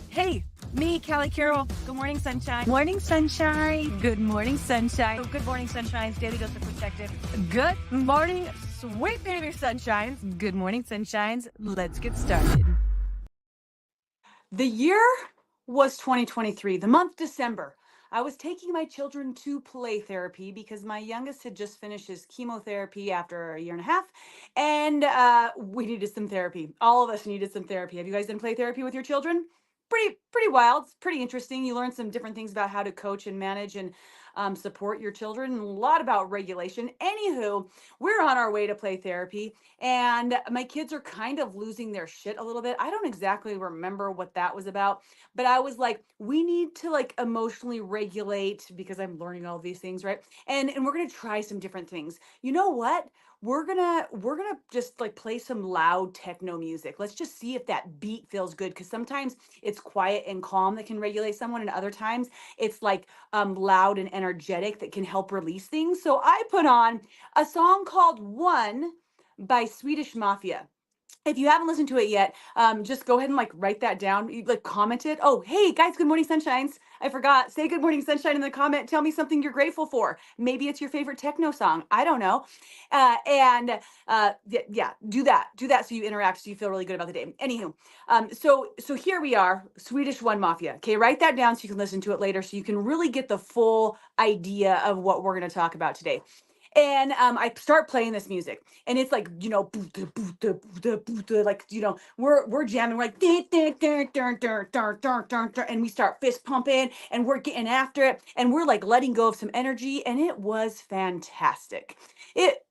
Hey, me, Callie Carroll. Good morning, sunshine. Morning, sunshine. Good morning, sunshine. Good morning, sunshines. Daily dose of perspective. Good morning, sweet baby sunshines. Good morning, sunshines. Let's get started. The year was 2023, the month December. I was taking my children to play therapy because my youngest had just finished his chemotherapy after a year and a half, and we needed some therapy. All of us needed some therapy. Have you guys done play therapy with your children? Pretty wild. It's pretty interesting. You learn some different things about how to coach and manage and support your children, and a lot about regulation. Anywho, we're on our way to play therapy, and my kids are kind of losing their shit a little bit. I don't exactly remember what that was about, but I was like, we need to like emotionally regulate because I'm learning all these things, right? And we're gonna try some different things. You know what? We're gonna just like play some loud techno music. Let's just see if that beat feels good, because sometimes it's quiet and calm that can regulate someone, and other times it's like loud and energetic that can help release things. So I put on a song called One by Swedish Mafia. If you haven't listened to it yet, just go ahead and like write that down. Like comment it. Oh, hey guys, good morning, sunshines. I forgot. Say good morning, sunshine in the comment. Tell me something you're grateful for. Maybe it's your favorite techno song. I don't know. Yeah, do that. Do that so you interact, so you feel really good about the day. Anywho, so here we are, Swedish One Mafia. Okay, write that down so you can listen to it later, so you can really get the full idea of what we're going to talk about today. And I start playing this music, and it's like, like, we're jamming, we're like, and we start fist pumping, and we're getting after it, and we're like letting go of some energy, and it was fantastic. It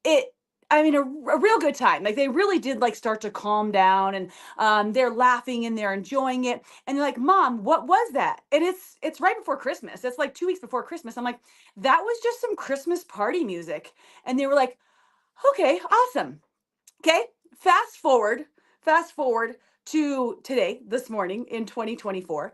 I mean, a real good time. Like, they really did like start to calm down, and they're laughing and they're enjoying it. And they're like, Mom, what was that? And it's right before Christmas. It's like 2 weeks before Christmas. I'm like, that was just some Christmas party music. And they were like, okay, awesome. Okay, fast forward to today, this morning in 2024.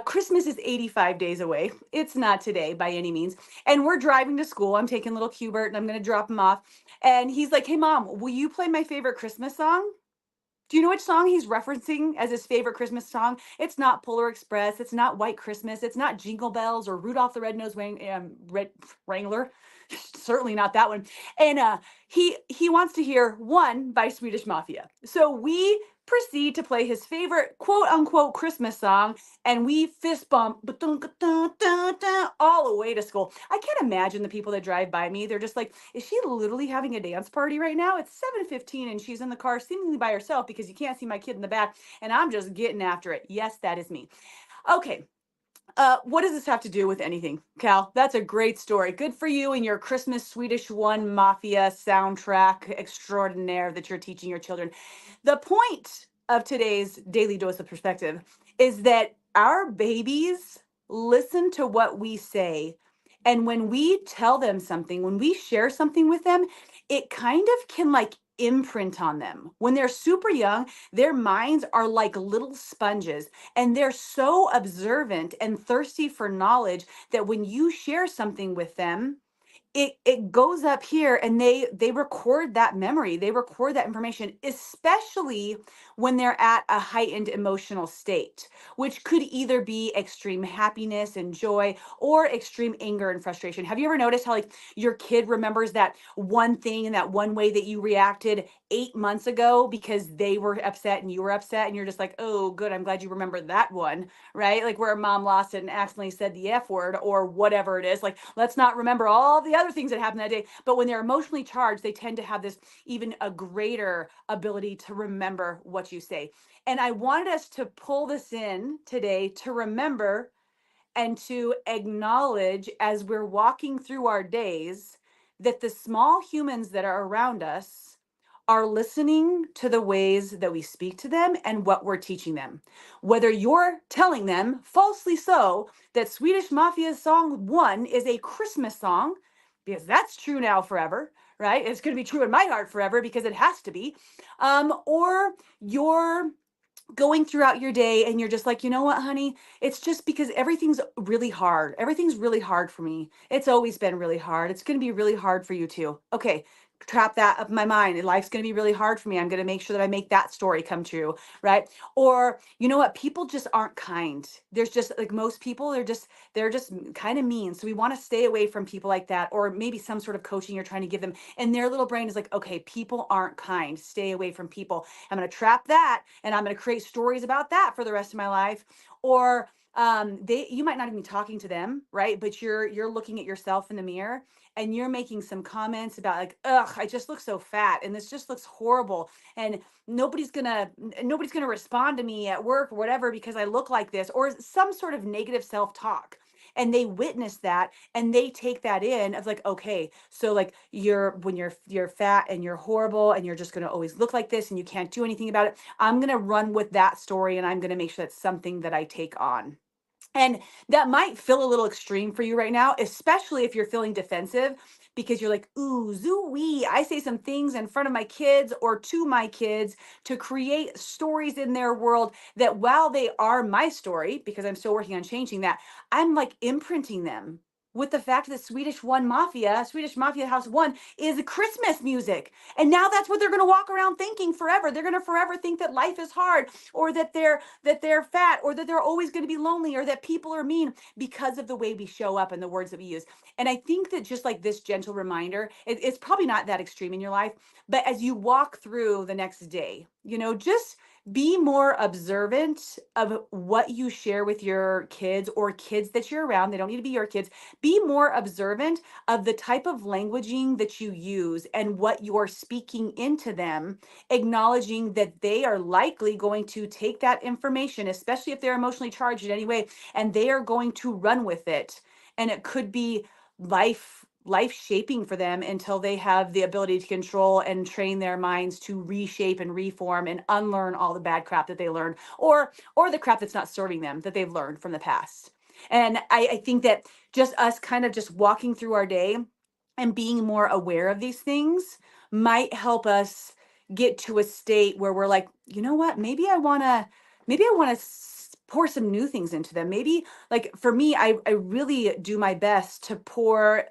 Christmas is 85 days away. It's not today by any means. And we're driving to school. I'm taking little Cubert and I'm going to drop him off. And he's like, hey, Mom, will you play my favorite Christmas song? Do you know which song he's referencing as his favorite Christmas song? It's not Polar Express. It's not White Christmas. It's not Jingle Bells or Rudolph the Red-Nosed Red Wrangler. Certainly not that one. And he wants to hear One by Swedish Mafia. So we proceed to play his favorite quote unquote Christmas song, and we fist bump all the way to school. I can't imagine the people that drive by me. They're just like, is she literally having a dance party right now? It's 7:15 and she's in the car seemingly by herself, because you can't see my kid in the back, and I'm just getting after it. Yes, that is me. Okay, what does this have to do with anything, Cal? That's a great story. Good for you and your Christmas Swedish One Mafia soundtrack extraordinaire that you're teaching your children. The point of today's daily dose of perspective is that our babies listen to what we say. And when we tell them something, when we share something with them, it kind of can like imprint on them. When they're super young, their minds are like little sponges, and they're so observant and thirsty for knowledge that when you share something with them, it goes up here, and they record that memory, they record that information, especially when they're at a heightened emotional state, which could either be extreme happiness and joy or extreme anger and frustration. Have you ever noticed how like your kid remembers that one thing and that one way that you reacted 8 months ago because they were upset and you were upset, and you're just like, oh good, I'm glad you remember that one, right? Like where mom lost it and accidentally said the F word or whatever it is. Like, let's not remember all the other things that happened that day. But when they're emotionally charged, they tend to have this even a greater ability to remember what you say. And I wanted us to pull this in today to remember and to acknowledge, as we're walking through our days, that the small humans that are around us are listening to the ways that we speak to them and what we're teaching them. Whether you're telling them, falsely so, that Swedish Mafia's song One is a Christmas song, because that's true now forever, right? It's going to be true in my heart forever because it has to be. Or you're going throughout your day and you're just like, you know what, honey, it's just because everything's really hard. Everything's really hard for me. It's always been really hard. It's going to be really hard for you too. Okay, trap that up in my mind. And life's going to be really hard for me. I'm going to make sure that I make that story come true, right? Or you know what? People just aren't kind. There's just like most people, they're just kind of mean. So we want to stay away from people like that, or maybe some sort of coaching you're trying to give them. And their little brain is like, okay, people aren't kind. Stay away from people. I'm going to trap that, and I'm going to create stories about that for the rest of my life. Or you might not even be talking to them, right? But you're looking at yourself in the mirror, and you're making some comments about like, ugh, I just look so fat, and this just looks horrible, and nobody's gonna respond to me at work or whatever because I look like this, or some sort of negative self-talk. And they witness that, and they take that in of like, okay, so like when you're fat and you're horrible and you're just gonna always look like this and you can't do anything about it. I'm gonna run with that story, and I'm gonna make sure that's something that I take on. And that might feel a little extreme for you right now, especially if you're feeling defensive because you're like, ooh, zoo-wee. I say some things in front of my kids or to my kids to create stories in their world that while they are my story, because I'm still working on changing that, I'm like imprinting them with the fact that Swedish Mafia House 1 is Christmas music. And now that's what they're going to walk around thinking forever. They're going to forever think that life is hard, or that they're fat, or that they're always going to be lonely, or that people are mean because of the way we show up and the words that we use. And I think that just like this gentle reminder, it's probably not that extreme in your life, but as you walk through the next day, just be more observant of what you share with your kids or kids that you're around. They don't need to be your kids. Be more observant of the type of languaging that you use and what you're speaking into them, acknowledging that they are likely going to take that information, especially if they're emotionally charged in any way, and they are going to run with it. And it could be life shaping for them until they have the ability to control and train their minds to reshape and reform and unlearn all the bad crap that they learned, or the crap that's not serving them that they've learned from the past. And I think that just us kind of just walking through our day and being more aware of these things might help us get to a state where we're like, you know what, maybe I want to pour some new things into them. Maybe, like for me, I really do my best to pour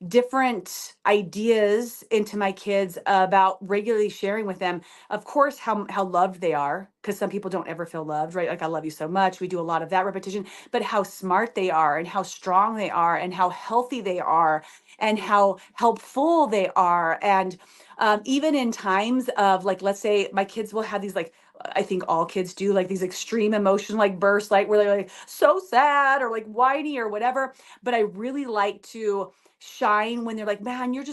different ideas into my kids about regularly sharing with them, of course, how loved they are, because some people don't ever feel loved, right? Like, I love you so much. We do a lot of that repetition, but how smart they are, and how strong they are, and how healthy they are, and how helpful they are. And even in times of, like, let's say my kids will have these, like, I think all kids do, like these extreme emotion like bursts, like where they're like so sad or like whiny or whatever. But I really like to shine when they're like, man, you're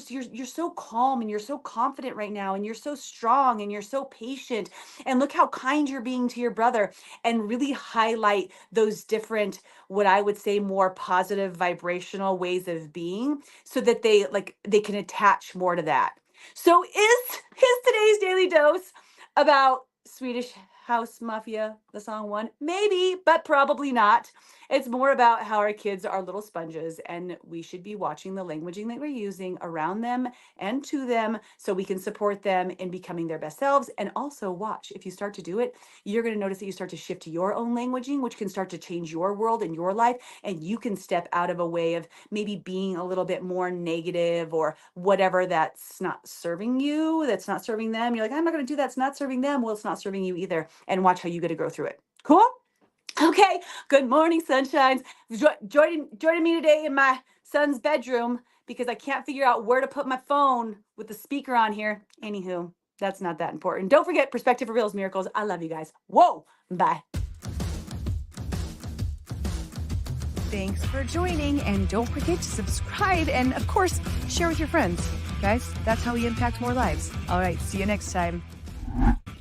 so calm and you're so confident right now, and you're so strong and you're so patient, and look how kind you're being to your brother, and really highlight those different, what I would say, more positive vibrational ways of being, so that they can attach more to that. So is today's daily dose about Swedish House Mafia, the song 1? Maybe, but probably not. It's more about how our kids are little sponges, and we should be watching the languaging that we're using around them and to them, so we can support them in becoming their best selves. And also watch, if you start to do it, you're going to notice that you start to shift to your own languaging, which can start to change your world and your life. And you can step out of a way of maybe being a little bit more negative or whatever, that's not serving you, that's not serving them. You're like, I'm not going to do that. It's not serving them. Well, it's not serving you either. And watch how you get to grow through it. Cool? Okay, good morning, sunshines. Joining me today in my son's bedroom because I can't figure out where to put my phone with the speaker on here. Anywho, that's not that important. Don't forget, perspective reveals miracles. I love you guys. Whoa, bye. Thanks for joining, and don't forget to subscribe and, of course, share with your friends. Guys, that's how we impact more lives. All right, see you next time.